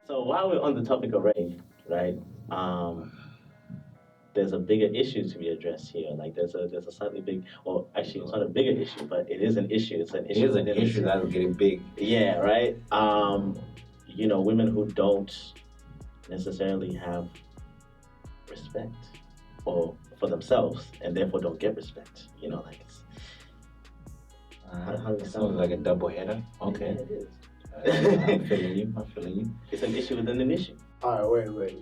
So while we're on the topic of rape, right? Um, there's a bigger issue to be addressed here. Like there's a slightly big, or actually it's not a bigger issue, but it is an issue. It's an It issue is an within issue that is getting big. Yeah, right. Women who don't necessarily have respect or for themselves and therefore don't get respect. Like it's how does It it sounds sound? like a double header. Okay. Yeah, it is. I'm feeling you. I'm feeling you. It's an issue within an issue. All right, wait.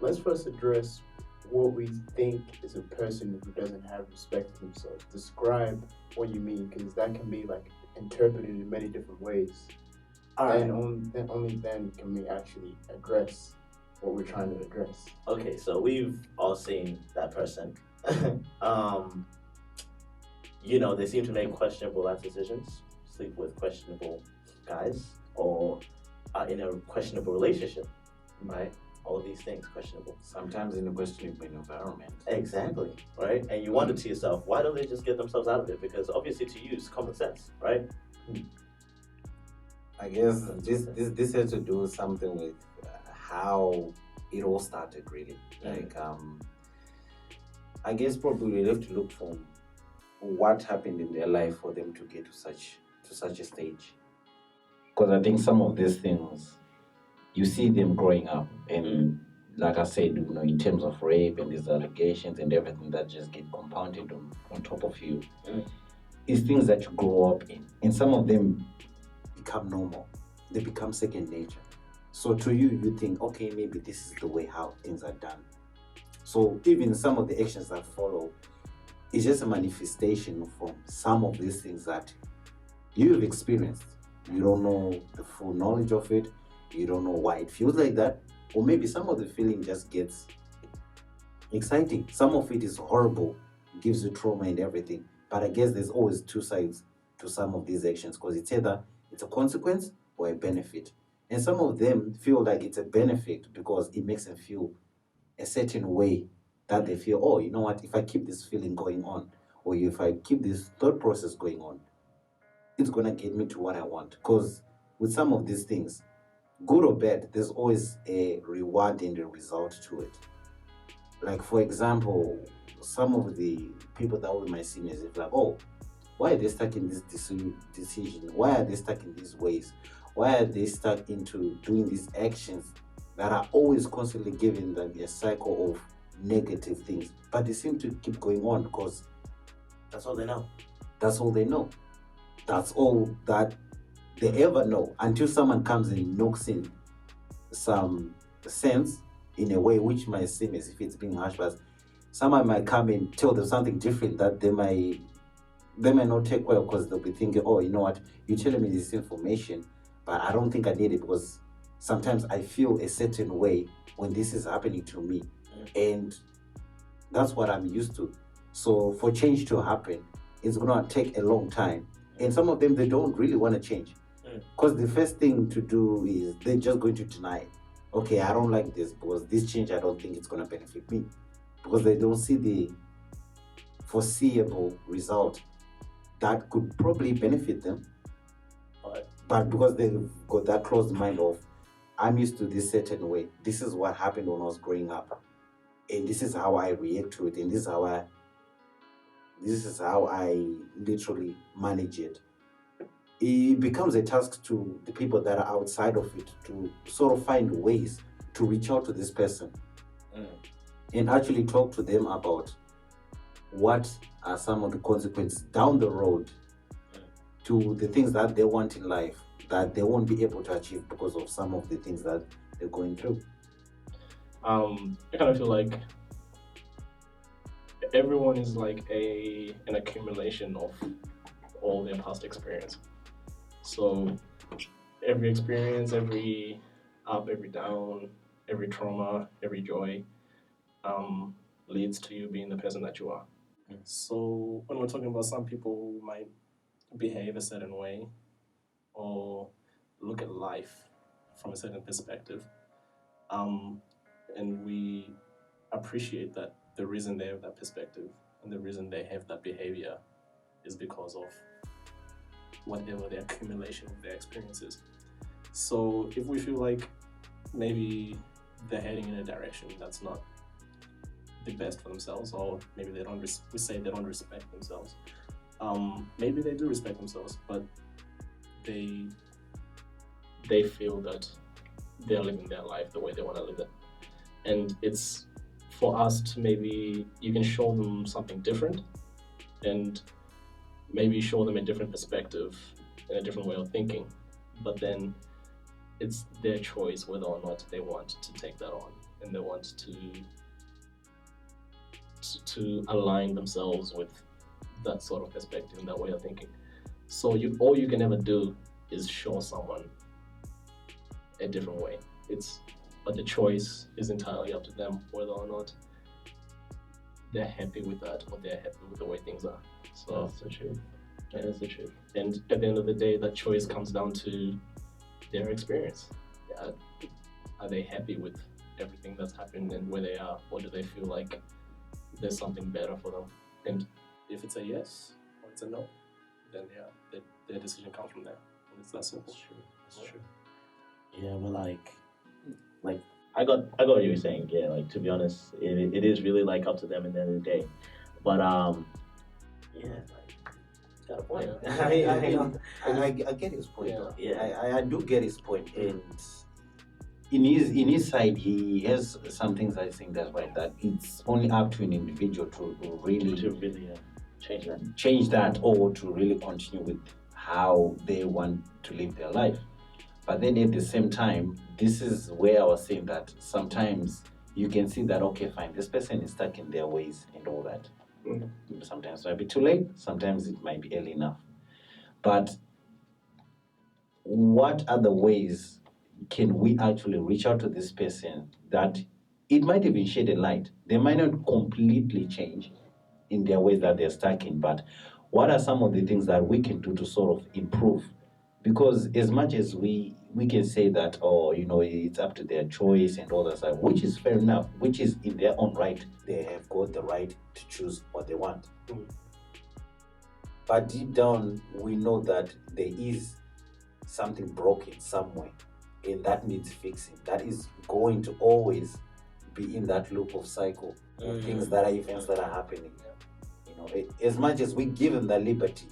Let's first address what we think is a person who doesn't have respect for themselves. Describe what you mean, because that can be like interpreted in many different ways. And only then can we actually address what we're trying to address. Okay, so we've all seen that person. They seem to make questionable life decisions, sleep with questionable guys, or are in a questionable relationship, right? All these things questionable. Sometimes in a questionable environment. Exactly, right? And you wonder to yourself, why don't they just get themselves out of it? Because obviously to you it's common sense, right? I guess this has to do something with how it all started, really. Like, I guess probably we have to look for what happened in their life for them to get to such a stage. Because I think some of these things, you see them growing up, and like I said, in terms of rape and these allegations and everything that just get compounded on top of you, it's things that you grow up in, and some of them become normal. They become second nature. So to you, you think, okay, maybe this is the way how things are done. So even some of the actions that follow is just a manifestation from some of these things that you've experienced. You don't know the full knowledge of it. You don't know why it feels like that. Or maybe some of the feeling just gets exciting. Some of it is horrible, gives you trauma and everything. But I guess there's always two sides to some of these actions, because it's either it's a consequence or a benefit. And some of them feel like it's a benefit because it makes them feel a certain way, that they feel, oh, you know what, if I keep this feeling going on, or if I keep this thought process going on, it's going to get me to what I want. Because with some of these things, good or bad, there's always a reward and a result to it. Like, for example, some of the people that we might see as if like, oh, why are they stuck in this decision? Why are they stuck in these ways? Why are they stuck into doing these actions that are always constantly giving them a cycle of negative things? But they seem to keep going on because that's all they know. That's all they know. That's all that they ever know, until someone comes and knocks in some sense in a way which might seem as if it's being harsh, but someone might come and tell them something different that they might not take well, because they'll be thinking, oh, you know what, you're telling me this information, but I don't think I need it, because sometimes I feel a certain way when this is happening to me, and that's what I'm used to. So for change to happen, it's going to take a long time. And some of them, they don't really want to change, because the first thing to do is they're just going to deny it. Okay, I don't like this, because this change, I don't think it's going to benefit me, because they don't see the foreseeable result that could probably benefit them. But because they've got that closed mind of, I'm used to this certain way, this is what happened when I was growing up, and this is how I react to it, and this is how I literally manage it. It becomes a task to the people that are outside of it to sort of find ways to reach out to this person and actually talk to them about what are some of the consequences down the road to the things that they want in life that they won't be able to achieve because of some of the things that they're going through. I kind of feel like everyone is like an accumulation of all their past experience. So every experience, every up, every down, every trauma, every joy leads to you being the person that you are. So when we're talking about some people who might behave a certain way or look at life from a certain perspective, and we appreciate that the reason they have that perspective and the reason they have that behavior is because of whatever the accumulation of their experiences. So if we feel like maybe they're heading in a direction that's not the best for themselves, or maybe they don't. We say they don't respect themselves. Maybe they do respect themselves, but they they feel that they're living their life the way they want to live it, and it's for us to maybe you can show them something different, and maybe show them a different perspective and a different way of thinking, but then it's their choice whether or not they want to take that on and they want to align themselves with that sort of perspective and that way of thinking. So you all you can ever do is show someone a different way. It's but the choice is entirely up to them whether or not they're happy with that or they're happy with the way things are. So That's the truth. That is the truth. and at the end of the day, that choice comes down to their experience. Are they happy with everything that's happened and where they are, or do they feel like there's something better for them? And if it's a yes or it's a no, then yeah, their decision comes from there. And it's that simple. That's true. That's true. Yeah, but like I got what you were saying. Yeah, like to be honest, it is really like up to them at the end of the day. But yeah, like got a point. I get his point. Yeah. Though. Yeah. I do get his point. And in his side, he has some things I think that's right. That it's only up to an individual to really Change that. change that, or to really continue with how they want to live their life. But then at the same time, this is where I was saying that sometimes you can see that, okay, fine, this person is stuck in their ways and all that. Sometimes it might be too late, sometimes it might be early enough. But what other ways can we actually reach out to this person that it might even shed a light? They might not completely change in their ways that they're stuck in, but what are some of the things that we can do to sort of improve? Because as much as we can say that, oh, it's up to their choice and all that stuff, which is fair enough, which is in their own right, they have got the right to choose what they want. But deep down, we know that there is something broken somewhere, and that needs fixing. That is going to always be in that loop of cycle, things that are events that are happening. As much as we give them the liberty,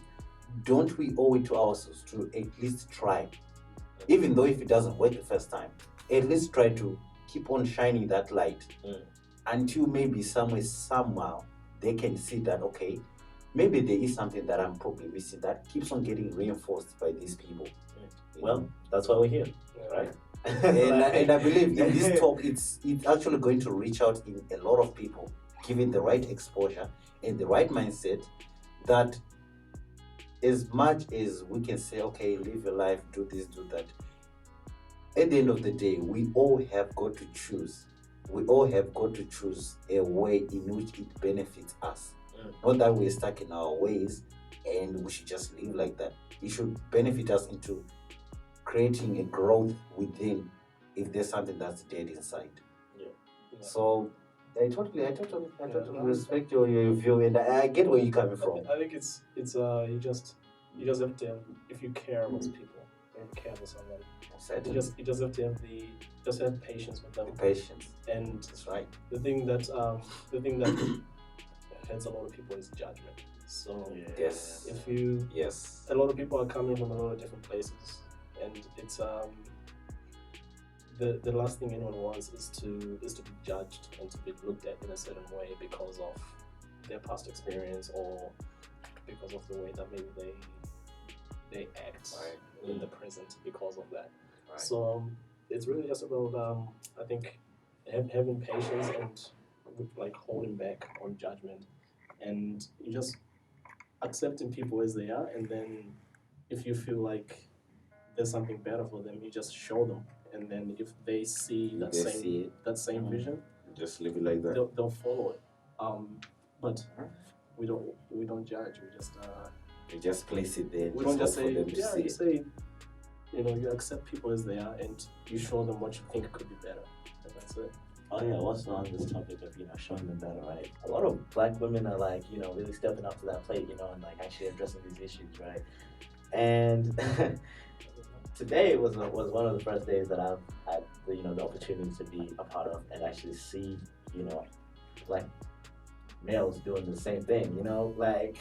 don't we owe it to ourselves to at least try, even though if it doesn't work the first time, at least try to keep on shining that light until maybe somehow they can see that, okay, maybe there is something that I'm probably missing that keeps on getting reinforced by these people. Well, that's why we're here, right? And I believe in this talk, it's actually going to reach out in a lot of people, given the right exposure and the right mindset, that as much as we can say, okay, live your life, do this, do that, at the end of the day, we all have got to choose. We all have got to choose a way in which it benefits us. Not that we're stuck in our ways and we should just live like that. It should benefit us into creating a growth within if there's something that's dead inside. Yeah. So I totally respect your view, and I get where you're coming from. I think it's you just have to, if you care about people and care about someone, you just have to have patience with them. Patience. And That's right. the thing that hurts a lot of people is judgment. So Yes. if you Yes. a lot of people are coming from a lot of different places, and it's the last thing anyone wants is to be judged and to be looked at in a certain way because of their past experience or because of the way that maybe they act in the present because of that. Right. So it's really just about I think having patience and like holding back on judgment, and you just accepting people as they are, and then if you feel like there's something better for them, you just show them, and then if they see that same vision, Just leave it like that. they'll follow it. But we don't judge. You just place it there. We don't just hope say for them to see you it. say you accept people as they are, and you show them what you think could be better, and that's it. Oh yeah, what's on this topic of showing them better, right? A lot of black women are like really stepping up to that plate, and like actually addressing these issues, right? And today was one of the first days that I've had the opportunity to be a part of and actually see, black males doing the same thing, like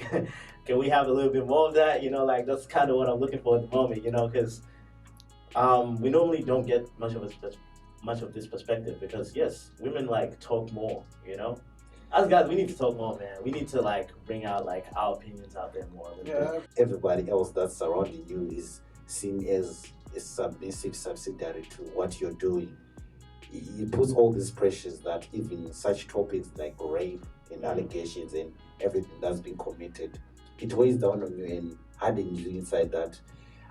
can we have a little bit more of that, like that's kind of what I'm looking for at the moment, because we normally don't get much of this perspective because yes, women like talk more, As guys, we need to talk more, man. We need to like bring out like our opinions out there more. Yeah. Everybody else that's surrounding you is seen as a submissive subsidiary to what you're doing. It puts all these pressures that even such topics like rape and allegations and everything that's been committed, it weighs down on you and hardening you inside that.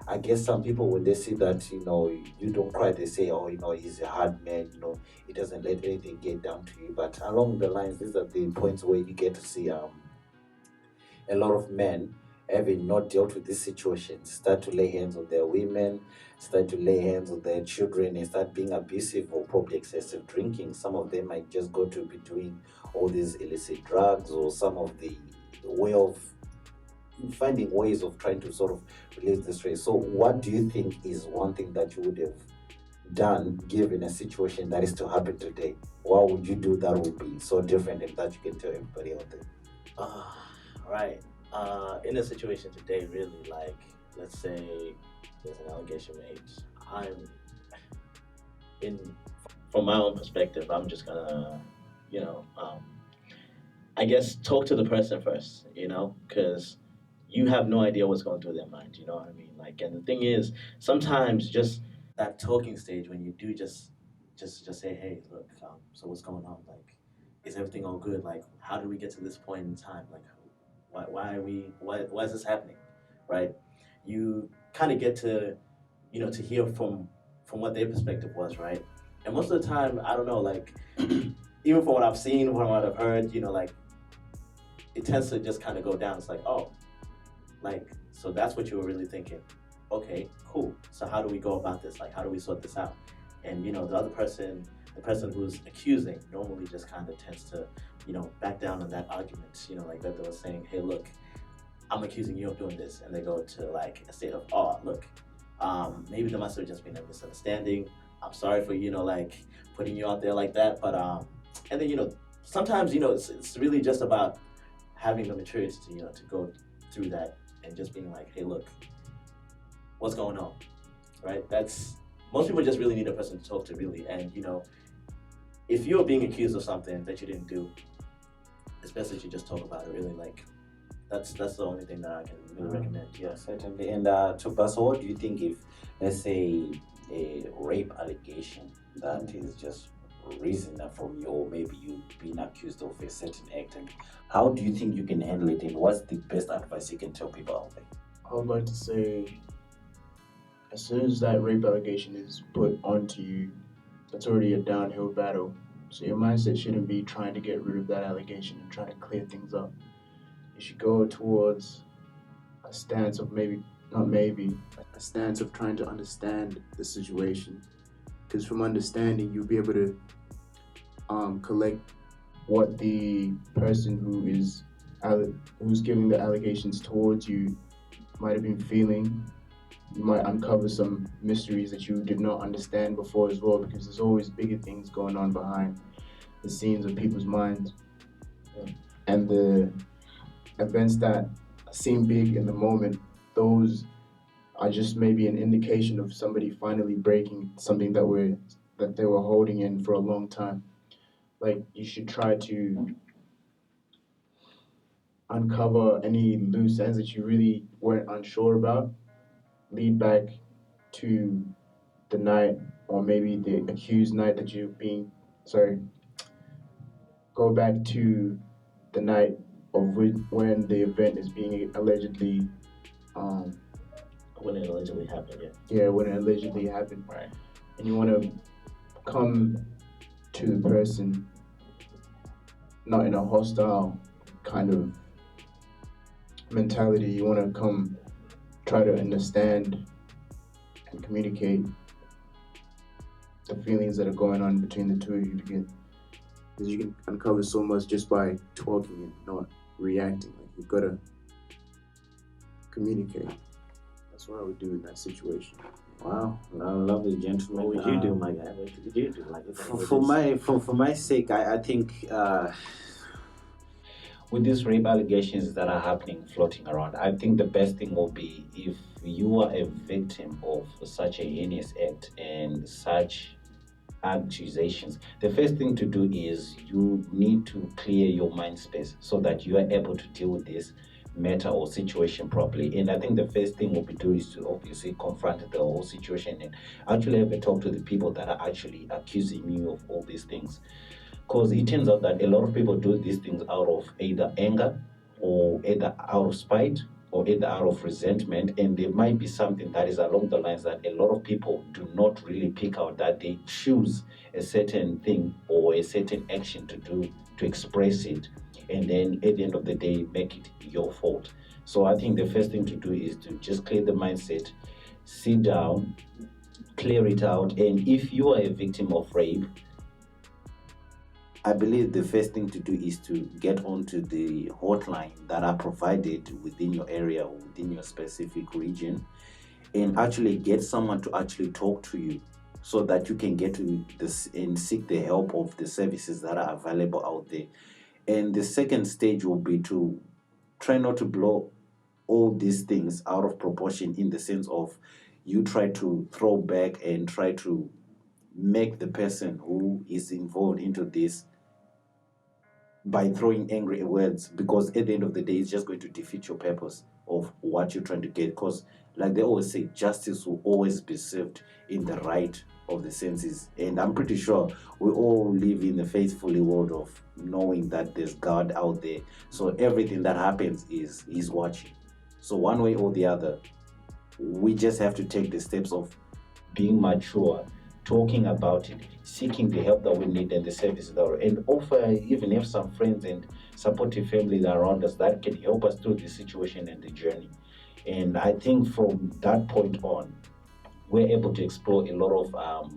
I guess some people, when they see that, you don't cry, they say, oh, he's a hard man, he doesn't let anything get down to you. But along the lines, these are the points where you get to see a lot of men, having not dealt with these situations, start to lay hands on their women, start to lay hands on their children, and start being abusive or probably excessive drinking. Some of them might just go to be doing all these illicit drugs, or some of the way of finding ways of trying to sort of release the stress. So what do you think is one thing that you would have done given a situation that is to happen today? What would you do that would be so different and that you can tell everybody out there? Right. In a situation today, really, like, let's say there's an allegation made. From my own perspective, I'm just gonna, I guess talk to the person first, because you have no idea what's going through their mind, you know what I mean? Like, and the thing is, sometimes just that talking stage when you do just say, hey, look, so what's going on? Like, is everything all good? Like, how did we get to this point in time? Like, why is this happening, right? You kind of get to, to hear from what their perspective was, right? And most of the time, I don't know, like, even from what I've seen, from what I've heard, like, it tends to just kind of go down. It's like, oh, like, so that's what you were really thinking. Okay, cool. So how do we go about this? Like, how do we sort this out? And, the other person, the person who's accusing normally just kind of tends to, back down on that argument, like that they were saying, hey, look, I'm accusing you of doing this. And they go to like a state of, oh, look, maybe there must have just been a misunderstanding. I'm sorry for, like putting you out there like that. But, and then, sometimes, it's really just about having the maturity to, to go through that and just being like, hey, look, what's going on, right? Most people just really need a person to talk to, really. And, if you're being accused of something that you didn't do, it's best that you just talk about it, really. Like, that's the only thing that I can really recommend. Yeah, certainly. And so what do you think if, let's say, a rape allegation that is just risen from you, or maybe you've been accused of a certain act, and how do you think you can handle it, and what's the best advice you can tell people out there? I would like to say, as soon as that rape allegation is put onto you, that's already a downhill battle. So your mindset shouldn't be trying to get rid of that allegation and trying to clear things up. You should go towards a stance of a stance of trying to understand the situation. Because from understanding, you'll be able to collect what the person who's giving the allegations towards you might have been feeling. You might uncover some mysteries that you did not understand before as well, because there's always bigger things going on behind the scenes of people's minds. And the events that seem big in the moment, those are just maybe an indication of somebody finally breaking something that they were holding in for a long time. Like, you should try to uncover any loose ends that you really weren't unsure about. Lead back to the night, or maybe the accused night that go back to the night of when the event is being allegedly when it allegedly happened. Yeah, when it allegedly happened. Right. And you want to come to the person not in a hostile kind of mentality. You want to try to understand and communicate the feelings that are going on between the two of you, because you can uncover so much just by talking and not reacting. Like, you've got to communicate. That's what I would do in that situation. Wow, lovely gentleman. What would you do, my guy? What would you do? Like, For my sake, I think with these rape allegations that are happening, floating around, I think the best thing will be if you are a victim of such a heinous act and such accusations, the first thing to do is you need to clear your mind space so that you are able to deal with this matter or situation properly. And I think the first thing we'll be doing is to obviously confront the whole situation and actually have a talk to the people that are actually accusing you of all these things. Because it turns out that a lot of people do these things out of either anger or either out of spite or either out of resentment, and there might be something that is along the lines that a lot of people do not really pick out, that they choose a certain thing or a certain action to do to express it, and then at the end of the day make it your fault. So I think the first thing to do is to just clear the mindset, sit down, clear it out, and if you are a victim of rape, I believe the first thing to do is to get onto the hotline that are provided within your area or within your specific region and actually get someone to actually talk to you so that you can get to this and seek the help of the services that are available out there. And the second stage will be to try not to blow all these things out of proportion, in the sense of you try to throw back and try to make the person who is involved into this by throwing angry words, because at the end of the day it's just going to defeat your purpose of what you're trying to get. Because like they always say, justice will always be served in the right of the senses, and I'm pretty sure we all live in the faithfully world of knowing that there's God out there, so everything that happens is He's watching. So one way or the other, we just have to take the steps of being mature, talking about it, seeking the help that we need and the services that are, and offer, even have some friends and supportive family that are around us that can help us through the situation and the journey. And I think from that point on, we're able to explore a lot of,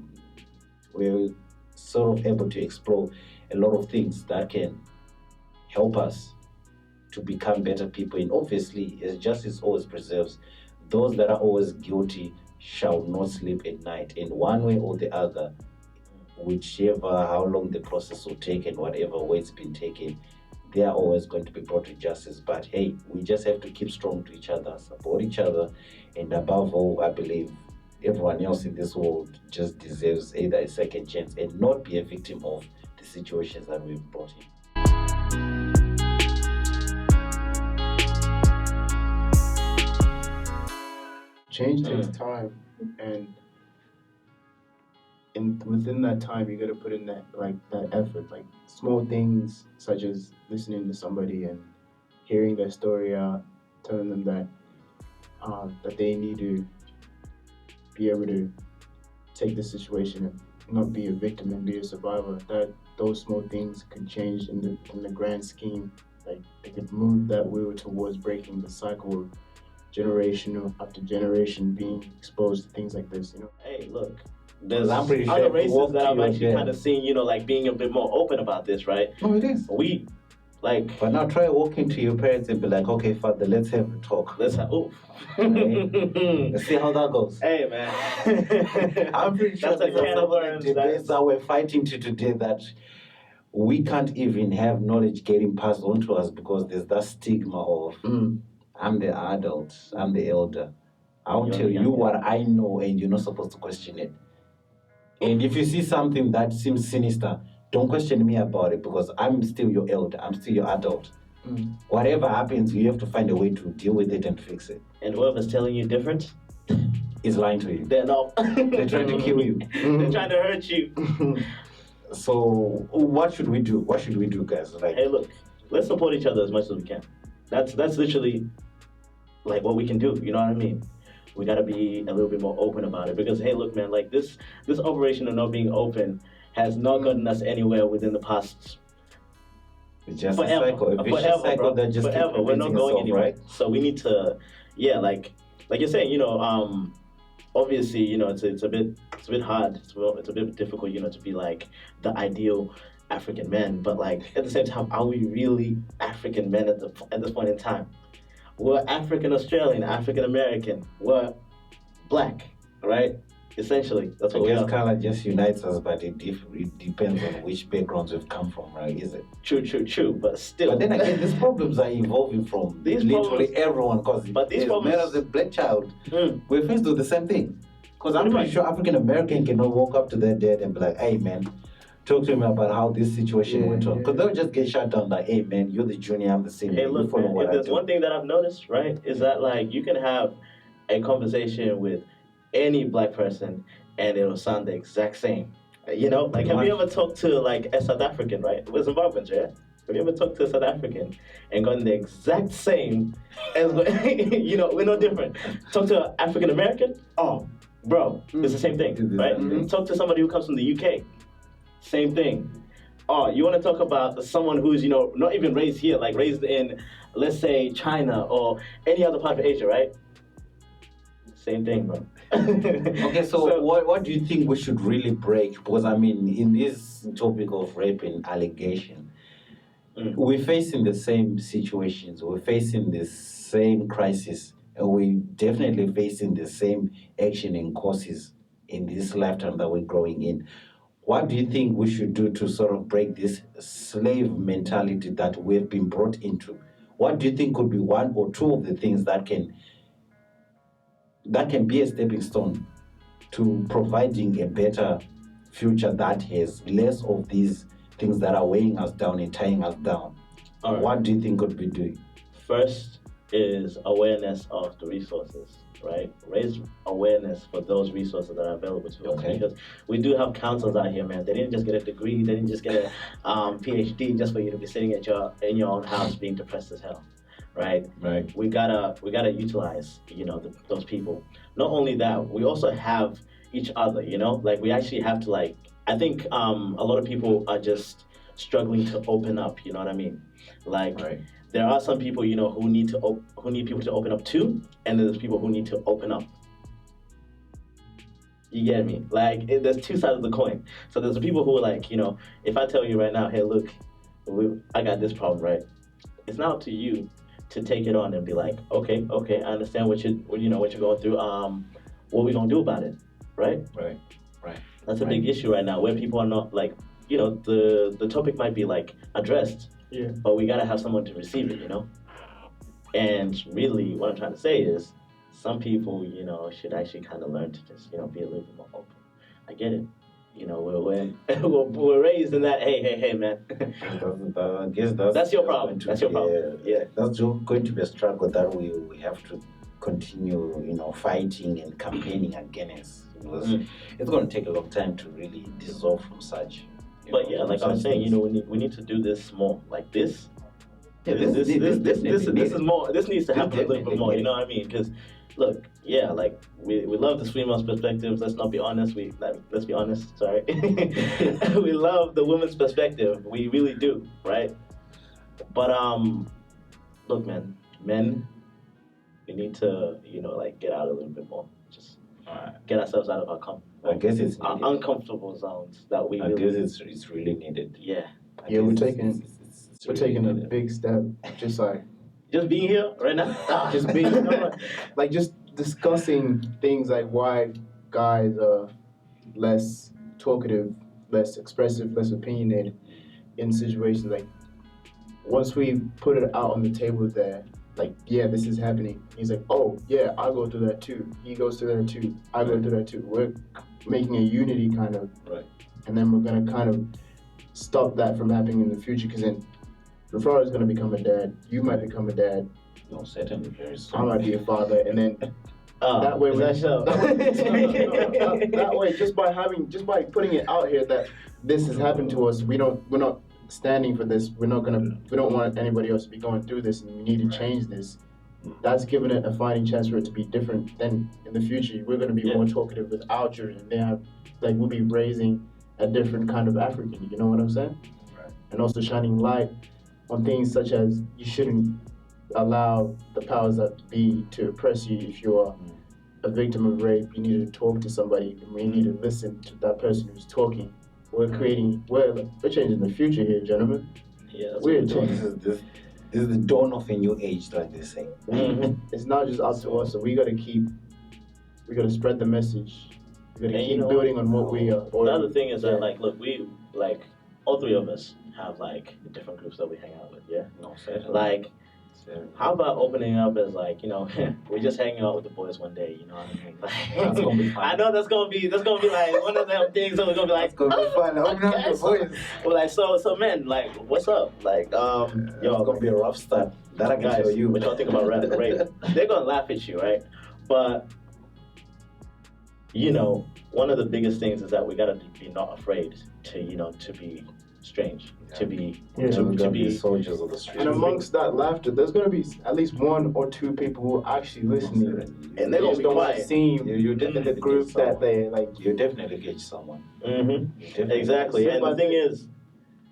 we're sort of able to explore a lot of things that can help us to become better people. And obviously, as justice always preserves, those that are always guilty shall not sleep at night. In one way or the other, whichever how long the process will take and whatever way it's been taken, they are always going to be brought to justice. But hey, we just have to keep strong to each other, support each other, and above all, I believe everyone else in this world just deserves either a second chance and not be a victim of the situations that we've brought in. Change takes time, and within that time, you got to put in that effort, like small things such as listening to somebody and hearing their story out, telling them that they need to be able to take the situation and not be a victim and be a survivor. That those small things could change in the grand scheme. Like they could move that wheel towards breaking the cycle of generation after generation being exposed to things like this. Hey, look. There's I'm pretty other sure races that I've actually kind of seen, like being a bit more open about this, right? No, it is. We, like... But now try walking to your parents and be like, okay, Father, let's have a talk. Let's have... Oh. Let's see how that goes. Hey, man. I'm pretty sure that's some of the debates that we're fighting to today that we can't even have knowledge getting passed on to us because there's that stigma of, I'm the adult, I'm the elder. I'll tell you what I know and you're not supposed to question it. And if you see something that seems sinister, don't question me about it because I'm still your elder, I'm still your adult. Whatever happens, you have to find a way to deal with it and fix it. And whoever's telling you different is lying to you. They're not. They're trying to kill you. They're trying to hurt you. So what should we do? What should we do, guys? Hey, look, let's support each other as much as we can. That's literally like what we can do. You know what I mean? We gotta be a little bit more open about it because hey, look, man, like this operation of not being open has not gotten us anywhere within the past. It's just forever, a cycle, a vicious cycle that just keeps forever. We're not going itself, anywhere. right? So we need to, like you're saying, obviously, it's a bit hard. It's a bit difficult, to be like the ideal African man. But like at the same time, are we really African men at this point in time? We're African Australian, African American. We're black, right? Essentially, that's I what we guess are. color just unites us, but it depends on which backgrounds we've come from, right? Is it? True, but still. But then again, these problems are evolving from These literally problems- everyone. Because but these as problems- men as a black child, Mm. we're faced with the same thing. Because I'm Pretty pretty much. sure African American cannot walk up to their dad and be like, "Hey, man, talk to me about how this situation Yeah, went on." yeah. Because they'll just get shut down like, "Hey, man, you're the junior, I'm the senior. Hey, You look, follow man, what if I there's do." one thing that I've noticed, right, is that like you can have a conversation with any black person and it'll sound the exact same. You know, like have you ever talked to like a South African, right? We're Zimbabweans, yeah? Have you ever talked to a South African and gotten the exact same as you know, we're no different. Talk to an African American, oh, bro, it's the same thing, It's the right? same thing. Talk to somebody who comes from the UK, same thing. Oh, you want to talk about someone who's, you know, not even raised here, like raised in, let's say, China or any other part of Asia, right? Same thing, bro. Okay, so what do you think we should really break? Because I mean, in this topic of rape and allegation, we're facing the same situations, we're facing the same crisis, and we're definitely facing the same action and causes in this lifetime that we're growing in. What do you think we should do to sort of break this slave mentality that we've been brought into? What do you think could be one or two of the things that can be a stepping stone to providing a better future that has less of these things that are weighing us down and tying us down? All right. What do you think could be doing? First is awareness of the resources, right? Raise awareness for those resources that are available to us. Okay. Because we do have counselors out here, man. They didn't just get a degree, they didn't just get a PhD just for you to be sitting in your own house being depressed as hell, right? Right. We gotta utilize, you know, those people. Not only that, we also have each other, you know, like we actually have to like. I think a lot of people are just struggling to open up. You know what I mean? Like Right. there are some people, you know, who need people to open up to, and there's people who need to open up. You get me? Like there's two sides of the coin. So there's the people who are like, you know, if I tell you right now, hey, look, I got this problem, right? It's now up to you to take it on and be like, okay, I understand what you're going through. What we gonna do about it, right? Right. That's a big issue right now, where people are not like, you know, the topic might be like addressed, Yeah. but we gotta have someone to receive it, you know. And really, what I'm trying to say is, some people, you know, should actually kind of learn to just, you know, be a little bit more open. I get it. You know, we're raised in that. Hey, man. I guess That's your problem. That's your problem. Yeah. That's going to be a struggle that we have to continue, you know, fighting and campaigning against. Because it's going to take a long time to really dissolve from such. But yeah, like I was saying, you know, we need to do this more. Like this. Yeah, This is more. This needs to This happen a little bit definitely more. You needed. know what I mean? Because, look, yeah, like we love the females' perspectives. Let's not be honest. Let's be honest. Sorry, we love the women's perspective. We really do, right? But look, man, men, we need to, you know, like get out a little bit more. Just get ourselves out of our I guess it's our needed. uncomfortable zones that we I really. guess it's really needed. Yeah. I Yeah, we're guess taking- it's We're really taking a needed. big step, just like Just being here right now. just being, you know, like just discussing things like why guys are less talkative, less expressive, less opinionated in situations. Like once we put it out on the table there, like, yeah, this is happening. He's like, oh yeah, I go through that too. He goes through that too. I go through that too. We're making a unity kind of, Right. and then we're gonna kind of stop that from happening in the future. Because then Rafar is gonna become a dad. You might become a dad. No, certainly very soon. I might be a father, and then that way is we that so? that way just by putting it out here that this has happened to us, we're not standing for this. We don't want anybody else to be going through this, and we need to change this. That's giving it a fighting chance for it to be different. Then in the future, we're going to be more talkative with our children. We'll be raising a different kind of African. You know what I'm saying? Right. And also shining light on things such as you shouldn't allow the powers that be to oppress you. If you're a victim of rape, you need to talk to somebody, and we need to listen to that person who's talking. We're changing the future here, gentlemen. Yeah, that's We're what we're doing. changing. This is the dawn of a new age, like they say. It's not just up to us, so we got to keep We gotta spread the message. We gotta And you keep know building on what we are. The other thing is that, Yeah. like, look, we, like, all three of us have, like, different groups that we hang out with, yeah? No, certainly. Like, Certainly. how about opening up as, like, you know, we're just hanging out with the boys one day, you know what I mean? Like, That's gonna be fun. I know that's gonna be like one of them things that we're gonna be like, It's gonna be fun. Open up okay, your voice. we're like, so men, like, what's up? Like, Yo, yo, it's gonna be a rough start. That I can guys, tell you. what y'all think about rape? They're gonna laugh at you, right? But you know, one of the biggest things is that we gotta be not afraid to, you know, to be strange, to be, Yeah. to be. soldiers of the street. And amongst that laughter, there's gonna be at least one or two people who are actually listening. And they're gonna just be don't want to quiet. seem You in the definitely group get that someone. they like. You definitely get someone. Mm-hmm. You definitely Exactly. Say And the about thing that. is,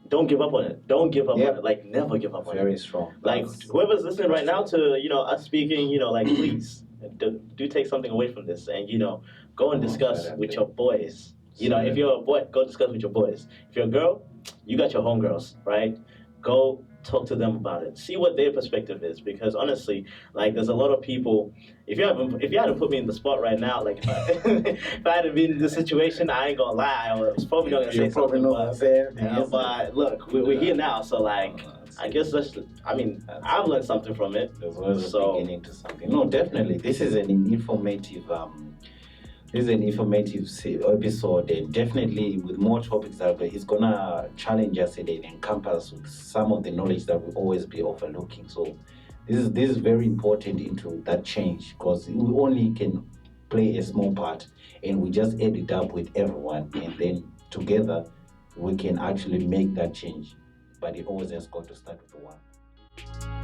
don't give up on it. Don't give up Yeah. on it. Like, never give up on Very it. strong. Like, That's- whoever's listening right now that's true. to, you know, us speaking, you know, like, please do take something away from this, and, you know, go and discuss Certainly. with your boys. You know, if you're a boy, go discuss with your boys. If you're a girl, you got your homegirls, right? Go talk to them about it. See what their perspective is, because honestly, like, there's a lot of people. If you hadn't put me in the spot right now, like, if I hadn't been in this situation, I ain't gonna lie, I was probably not gonna say You're probably something. not gonna say anything. Yeah, but look, we're here now, so like, I guess I've learned something from it. There's always So- a beginning to something. No, definitely. This is an informative episode, and definitely with more topics that it's gonna challenge us and encompass with some of the knowledge that we always be overlooking. So this is very important into that change, because we only can play a small part, and we just add it up with everyone, and then together we can actually make that change. But it always has got to start with one.